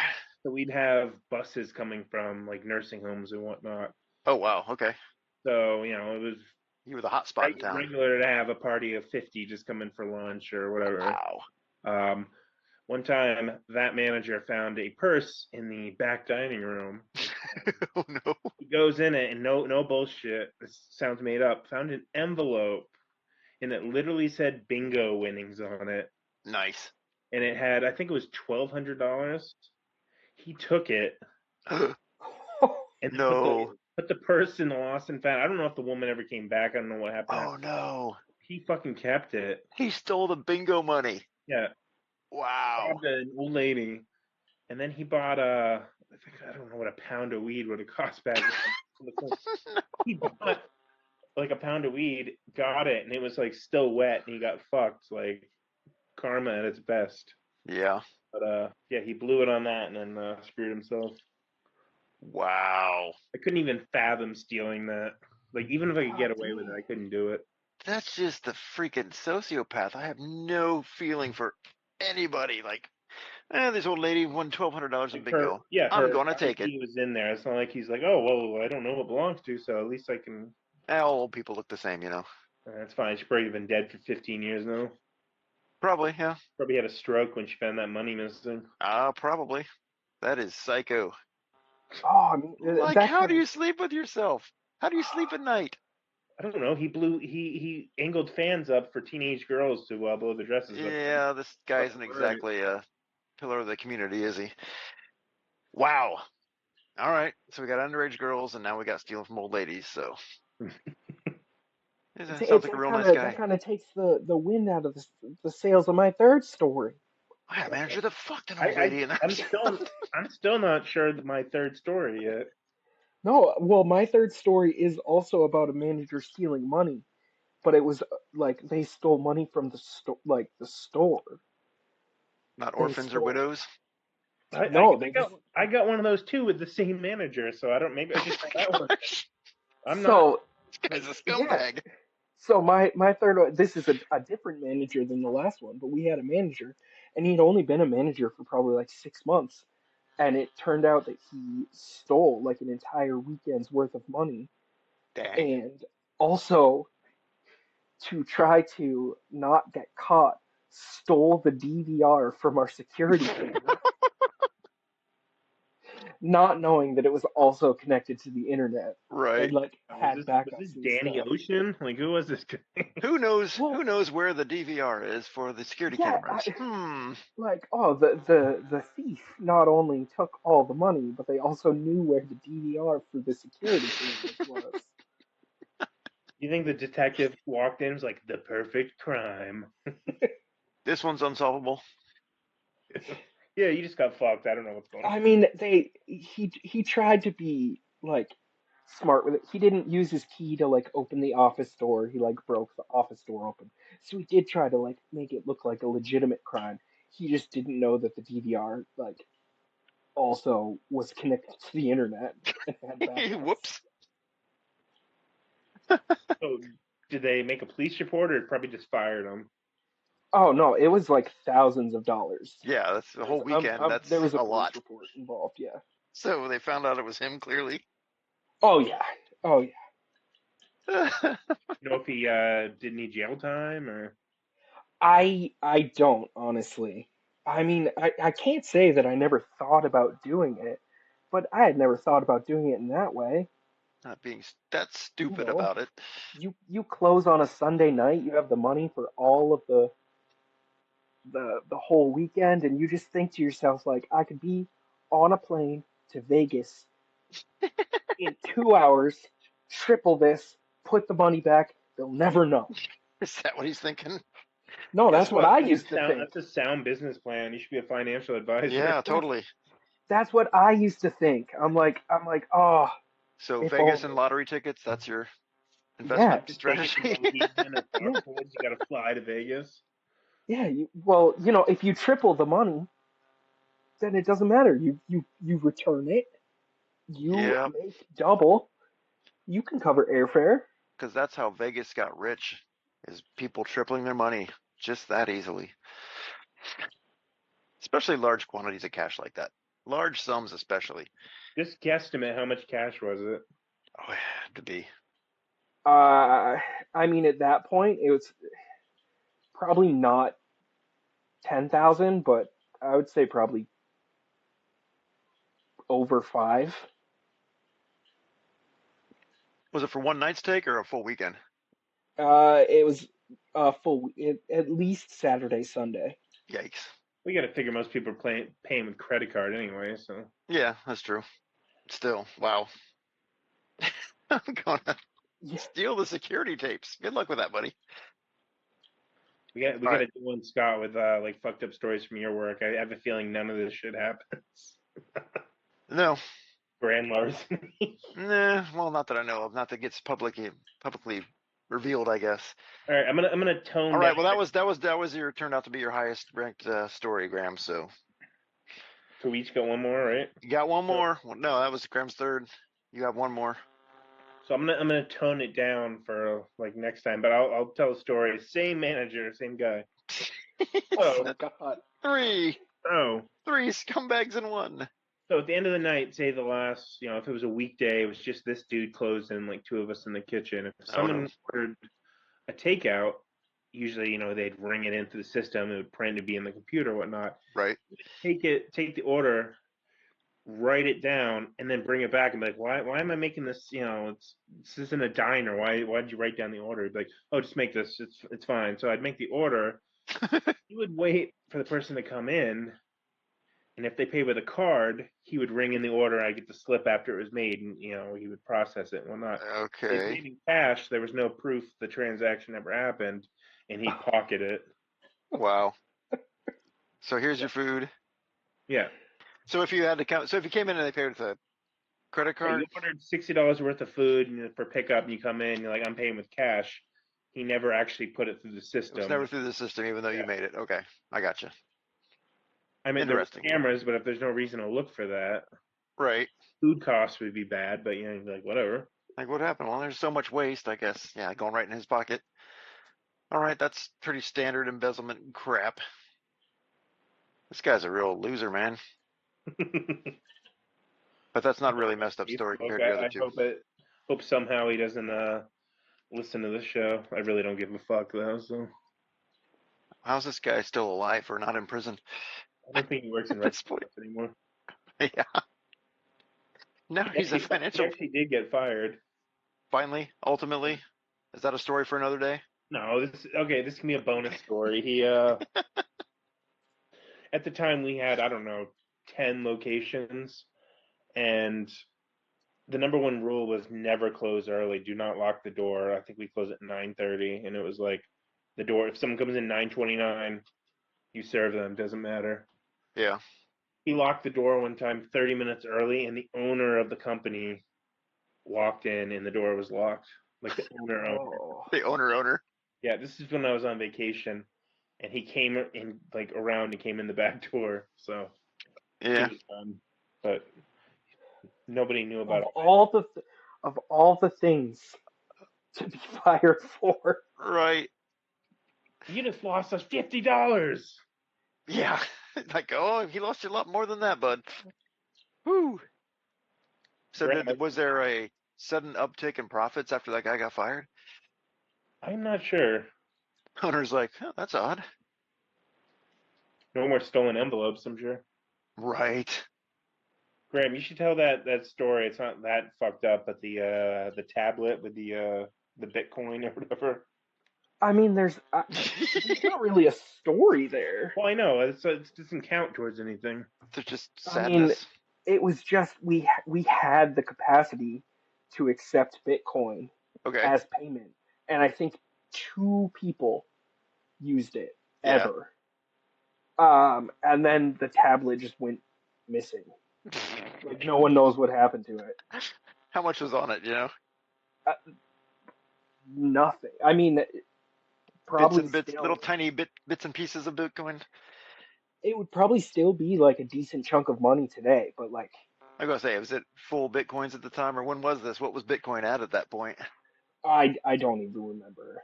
so we'd have buses coming from like nursing homes and whatnot. Oh wow. Okay. So it was You were the hot spot in town. regular to have a party of 50 just come in for lunch or whatever. Wow. Um, One time, that manager found a purse in the back dining room. Oh no. He goes in it, and no bullshit. This sounds made up. Found an envelope, and it literally said bingo winnings on it, Nice. and it had, I think it was $1,200. He took it and then put the No. put the purse in the lost and found. I don't know if the woman ever came back. I don't know what happened. Oh no. He fucking kept it. He stole the bingo money. Yeah, Wow. robbed an old lady, and then he bought I don't know what a pound of weed would have cost back then. He bought like a pound of weed, got it, and it was like still wet, and he got fucked. Like karma at its best. Yeah. But yeah, he blew it on that, and then screwed himself. Wow. I couldn't even fathom stealing that. Like even if I could God get away with it, dang. I couldn't do it. That's just the freaking sociopath. I have no feeling for anybody. Like, this old lady won $1,200 in Like her, bingo. yeah, I'm her gonna take it. ID was in there. It's not like he's like, oh well, I don't know what belongs to, so at least I can. All old people look the same, you know. That's fine. She's probably been dead for 15 years now. Probably, yeah. Probably had a stroke when she found that money missing. Probably. That is psycho. Oh, I mean, Like, that how kind do of. you sleep with yourself? How do you sleep at night? I don't know. He angled fans up for teenage girls to blow their dresses up. Yeah, this guy Fucking isn't right. exactly a pillar of the community, is he? Wow. All right. So we got underage girls, and now we got stealing from old ladies. So sounds like a real nice That guy. kind of takes the wind out of the sails of my third story. I had a manager that fucked an I, old I lady in the I'm restaurant. still I'm still not sure that my third story yet. No, well, my third story is also about a manager stealing money, but it was like they stole money from the store. Not They orphans or stole. widows. No, they just. I got one of those too with the same manager, so I don't. Maybe I should try that one. Gosh, I'm not. So this guy's a yeah. scumbag. So my third one. This is a different manager than the last one, but we had a manager, and he'd only been a manager for probably like 6 months, and it turned out that he stole like an entire weekend's worth of money, Dang. and also to try to not get caught, stole the DVR from our security camera. not knowing that it was also connected to the internet and Right. like Was had this backups and Danny stuff. Ocean? Like, who was this guy? Who knows? Who Well, knows where the DVR is for the security yeah, cameras? Hmm. like oh, the thief not only took all the money, but they also knew where the DVR for the security cameras was. You think the detective walked in and was like, the perfect crime? This one's unsolvable. Yeah, you just got fucked. I don't know what's going on. I mean, he tried to be like smart with it. He didn't use his key to like open the office door. He like broke the office door open. So he did try to like make it look like a legitimate crime. He just didn't know that the DVR like also was connected to the internet and had backups. Whoops. So, did they make a police report or probably just fired him? Oh no, it was like thousands of dollars. Yeah, that's the whole weekend. There That's was a a police lot. report involved. Yeah. So they found out it was him clearly. Oh yeah. Oh yeah. You know if he did any jail time or I don't honestly. I mean, I can't say that I never thought about doing it, but I had never thought about doing it in that way. Not being that You stupid know, about it. you close on a Sunday night, you have the money for all of the whole weekend, and you just think to yourself like, I could be on a plane to Vegas in 2 hours, triple this, put the money back. They'll never know. Is that what he's thinking? No, Guess that's what what? I that's a used to sound think. that's a sound business plan. You should be a financial advisor. Yeah, totally. That's what I used to think. I'm like, oh, So if Vegas and only. lottery tickets, that's your Yeah, investment Just Vegas and strategy. Mohegan or yeah, Southwoods. You got to fly to Vegas. yeah. Well, if you triple the money, then it doesn't matter. You return it. You Yeah, make double. You can cover airfare. because that's how Vegas got rich, is people tripling their money just that easily. Especially large quantities of cash like that. Large sums especially. Just guesstimate how much cash was it? Oh, it had to be. Uh, I mean, at that point, it was probably not 10,000, but I would say probably over five. Was it for one night's take or a full weekend? It was at least Saturday, Sunday. Yikes. We got to figure most people are paying with credit card anyway. So Yeah, that's true. Still, wow. I'm gonna Yeah. steal the security tapes. Good luck with that, buddy. we All got right. to do one, Scott, with like fucked up stories from your work. I have a feeling none of this shit happens. No. Grand larceny. Nah, well, not that I know of. Not that gets publicly revealed, I guess. All right, I'm gonna All tone down. right. Well, that was your turned out to be your highest ranked story, Graham. So So we each got one more, right? you got one So more. Well, no, that was Graham's third. You got one more. so I'm gonna tone it down for like next time, but I'll tell a story. Same manager, same guy. So Oh God. Three, oh three scumbags in one. so at the end of the night, say the last, if it was a weekday, it was just this dude closing, like two of us in the kitchen. If Oh no. someone ordered a takeout, usually, they'd ring it into the system, it would print to be in the computer, whatnot. Right. Take the order, write it down, and then bring it back and be like, why am I making this? This isn't a diner. Why did you write down the order? Like, oh, just make this. It's fine. So I'd make the order. He would wait for the person to come in, and if they pay with a card, he would ring in the order. I get the slip after it was made, and he would process it and whatnot. If they Okay. paid in cash, there was no proof the transaction ever happened, and he'd pocket it. Wow. So here's your food. Yeah. So if you had to come, so if you came in and they paid with a credit Yeah, you card, ordered $60 worth of food for pickup, and you come in, you're like, I'm paying with cash. He never actually put it through the it was system. never through the system, even though you Yeah. made it. Okay, I gotcha. I mean, there were Interesting. cameras, but if there's no reason to look for that, Right. food costs would be bad. But you'd be like, whatever. Like what happened? Well, there's so much waste, I guess. Yeah, going right in his pocket. All right, that's pretty standard embezzlement crap. This guy's a real loser, man. But that's not really a messed up story Facebook. compared to the other I two. hope somehow he doesn't listen to this show. I really don't give a fuck though. So How's this guy still alive or not in prison I don't think he works in at this point? restaurants anymore. Yeah. No, He he's a actually, he financial. actually did get fired. Finally, ultimately, is that a story for another day? No, this can be a bonus story. He at the time we had, I don't know, 10 locations, and the number one rule was never close early. Do not lock the door. I think we close at 9:30, and it was like the door. If someone comes in 9:29, you serve them. Doesn't matter. Yeah. He locked the door one time 30 minutes early, and the owner of the company walked in, and the door was locked. Like the owner. Oh, The owner. Yeah, this is when I was on vacation, and he came in like around. He came in the back door, so he Yeah. was done. But nobody knew about of it. all the of all the things to be fired for. Right. You just lost us $50. Yeah. Like, oh, he lost you a lot more than that, bud. Whew. So Graham, was there a sudden uptick in profits after that guy got fired? I'm not sure. Owner's like, oh, that's odd. No more stolen envelopes, I'm sure. Right. Graham, you should tell that story. It's not that fucked up, but the tablet with the Bitcoin or whatever. I mean, there's not really a story there. Well, I know it doesn't count towards anything. There's just I mean, sadness. it was just we had the capacity to accept Bitcoin Okay. as payment, and I think two people used it Yeah. ever. And then the tablet just went missing. Like no one knows what happened to it. How much was on it, Uh, Nothing. I mean, Bits probably and bits, little still tiny bits and pieces of Bitcoin. it would probably still be like a decent chunk of money today, but like I gotta say, was it full Bitcoins at the time, or when was this? What was Bitcoin at that point? I don't even remember.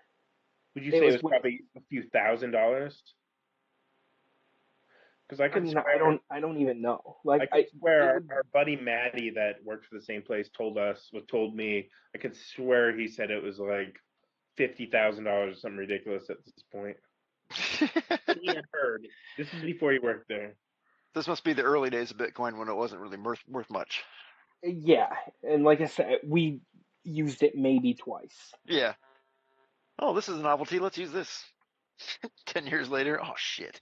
Would you It say it was was probably a few $1,000s? Because I mean, I don't even know. I Like could swear it would our buddy Maddie that worked for the same place told me. I could swear he said it was like $50,000 or something ridiculous at this point. He had heard. This is before he worked there. This must be the early days of Bitcoin when it wasn't really worth much. yeah, and like I said, we used it maybe twice. Yeah. Oh, this is a novelty. Let's use this. 10 years later. Oh shit.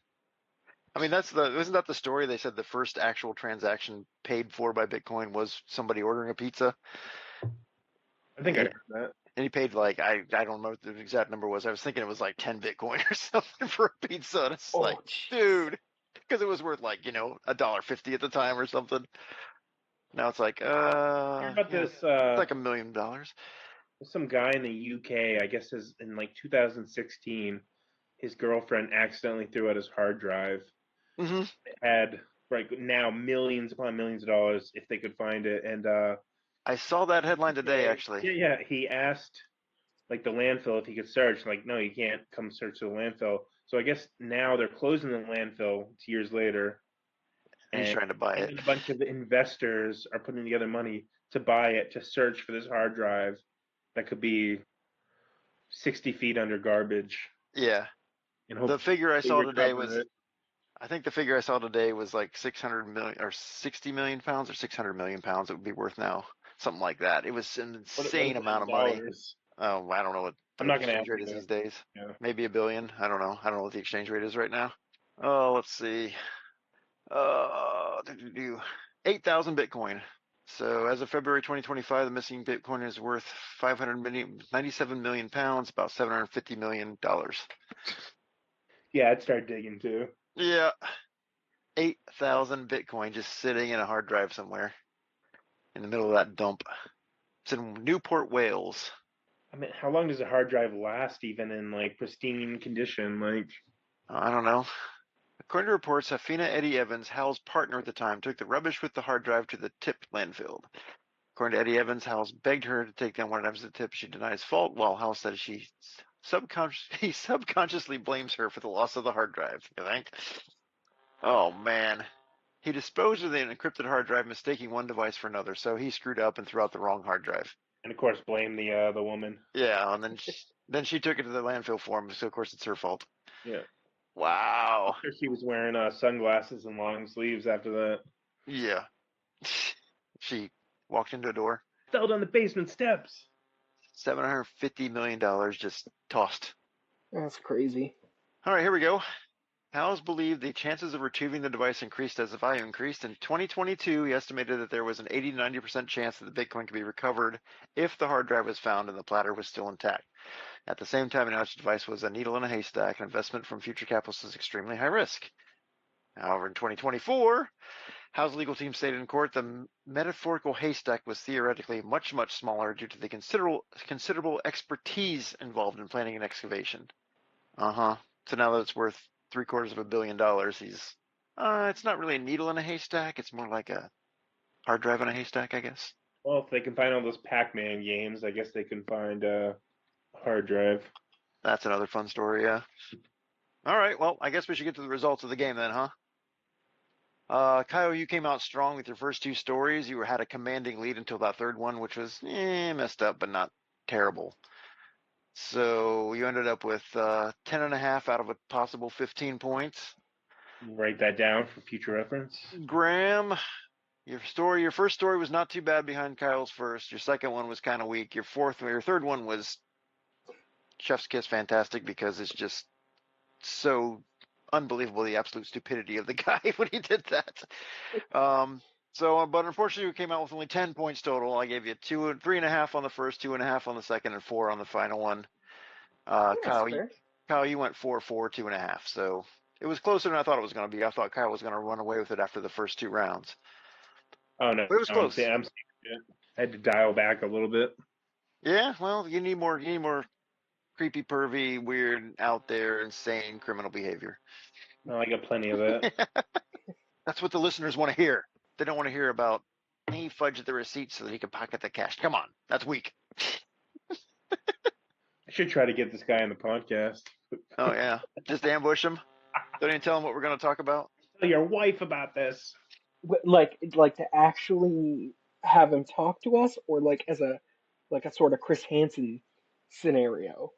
I mean, isn't that the story? They said the first actual transaction paid for by Bitcoin was somebody ordering a pizza, I think I and heard that. he paid like I don't know what the exact number was. I was thinking it was like 10 Bitcoin or something for a pizza, and it's like, Oh jeez. dude, because it was worth like $1.50 at the time or something. Now it's like I heard about yeah, this. it's like $1 million. Some guy in the UK, I guess, is in like 2016. His girlfriend accidentally threw out his hard drive. Hmm. It had right now millions upon millions of dollars if they could find it, and I saw that headline today okay. actually. Yeah, he asked like the landfill if he could search. Like, no, you can't come search the landfill. So I guess now they're closing the landfill. It's years later, And he's and trying to buy him it. and a bunch of investors are putting together money to buy it to search for this hard drive that could be 60 feet under garbage, Yeah. and The figure I hopefully saw today recover was it. I think the figure I saw today was like 600 million or 60 million pounds or 600 million pounds it would be worth now. Something like that. It was an What is insane that amount in of money. dollars? Oh, I don't know what I'm the not going to exchange ask rate you is that. these days. Yeah. Maybe a billion. I don't know. I don't know what the exchange rate is right now. Oh, let's see. 8,000 Bitcoin. So as of February 2025, the missing Bitcoin is worth 500 million, 97 million pounds, about $750 million. Yeah, I'd start digging too. Yeah, 8,000 Bitcoin just sitting in a hard drive somewhere in the middle of that dump. It's in Newport, Wales. I mean, how long does a hard drive last, even in like pristine condition? Like, I don't know. According to reports, Hafina Eddie Evans, Hal's partner at the time, took the rubbish with the hard drive to the tip landfill. According to Eddie Evans, Hal begged her to take down one items of the tip. She denies fault, while Hal said he subconsciously blames her for the loss of the hard drive. You think? Oh man. He disposed of the encrypted hard drive, mistaking one device for another, so he screwed up and threw out the wrong hard drive. and of course, blame the woman. Yeah, and then she took it to the landfill for him, so of course it's her fault. Yeah, Wow. sure she was wearing sunglasses and long sleeves after that. Yeah. She walked into a door. Fell down the basement steps. $750 million just tossed. That's crazy. All right, here we go. Powell's believed the chances of retrieving the device increased as the value increased. In 2022, he estimated that there was an 80 to 90% chance that the Bitcoin could be recovered if the hard drive was found and the platter was still intact. At the same time, the device was a needle in a haystack. An investment from future capitalists is extremely high risk. However, in 2024, Howe's legal team stated in court the metaphorical haystack was theoretically much, much smaller due to the considerable expertise involved in planning an excavation. So now that it's worth $750 million, it's not really a needle in a haystack. It's more like a hard drive in a haystack, I guess. Well, if they can find all those Pac-Man games, I guess they can find a hard drive. That's another fun story, yeah. All right, well, I guess we should get to the results of the game then, huh? Kyle, you came out strong with your first two stories. You had a commanding lead until that third one, which was messed up, but not terrible. So you ended up with 10.5 out of a possible 15 points. Write that down for future reference. Graham, your first story was not too bad behind Kyle's first. Your second one was kind of weak. Your third one was chef's kiss fantastic because it's just so unbelievable the absolute stupidity of the guy when he did that. But unfortunately, we came out with only 10 points total. I gave you 3.5 on the first, 2.5 on the second, and 4 on the final one. Kyle, you went 4, 2.5. So it was closer than I thought it was going to be. I thought Kyle was going to run away with it after the first two rounds. Oh no, But it was close. I had to dial back a little bit. Yeah, well, you need more creepy, pervy, weird, out there, insane criminal behavior. Well, I got plenty of it. That's what the listeners want to hear. They don't want to hear about he fudged the receipt so that he could pocket the cash. Come on, that's weak. I should try to get this guy on the podcast. Oh yeah, just ambush him. Don't even tell him what we're going to talk about. Tell your wife about this. Like to actually have him talk to us, or like as a sort of Chris Hansen scenario.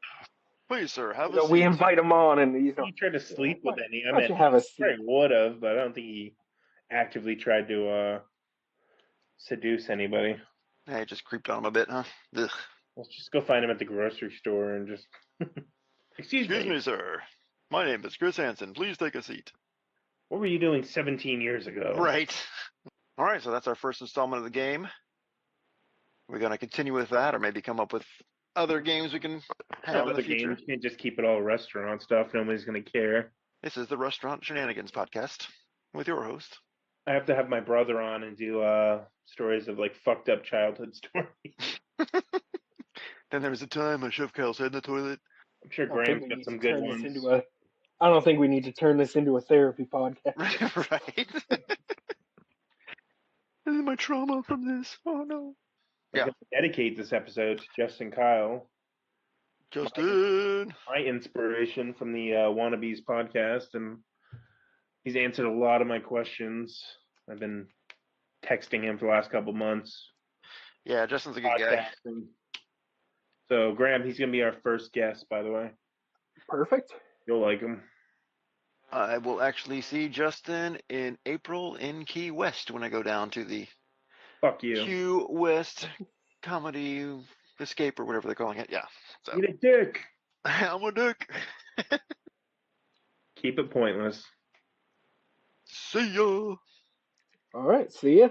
Please, sir, have You a know, seat. we invite him on, and He tried to sleep with any. I why mean, don't you have a he seat? probably would have, but I don't think he actively tried to seduce anybody. Hey, just creeped on him a bit, huh? Ugh. Let's just go find him at the grocery store and just. Excuse me, sir. My name is Chris Hansen. Please take a seat. What were you doing 17 years ago? Right. All right, so that's our first installment of the game. We're going to continue with that, or maybe come up with other games we can have in the future. Games. You can't just keep it all restaurant stuff. Nobody's going to care. This is the Restaurant Shenanigans podcast with your host. I have to have my brother on and do stories of like fucked up childhood stories. Then there was a time I shoved Kyle's head in the toilet. I'm sure Graham's got some good ones. I don't think we need to turn this into a therapy podcast. Right. And then my trauma from this. Oh no. I'm going to dedicate this episode to Justin Kyle. Justin. My inspiration from the Wannabes podcast, and he's answered a lot of my questions. I've been texting him for the last couple months. Yeah, Justin's a good guy. So, Graham, he's going to be our first guest, by the way. Perfect. You'll like him. I will actually see Justin in April in Key West when I go down to the Fuck you. Key West Comedy Escape or whatever they're calling it. Yeah. So. Eat a dick. I'm a dick. Keep it pointless. See ya. All right. See ya.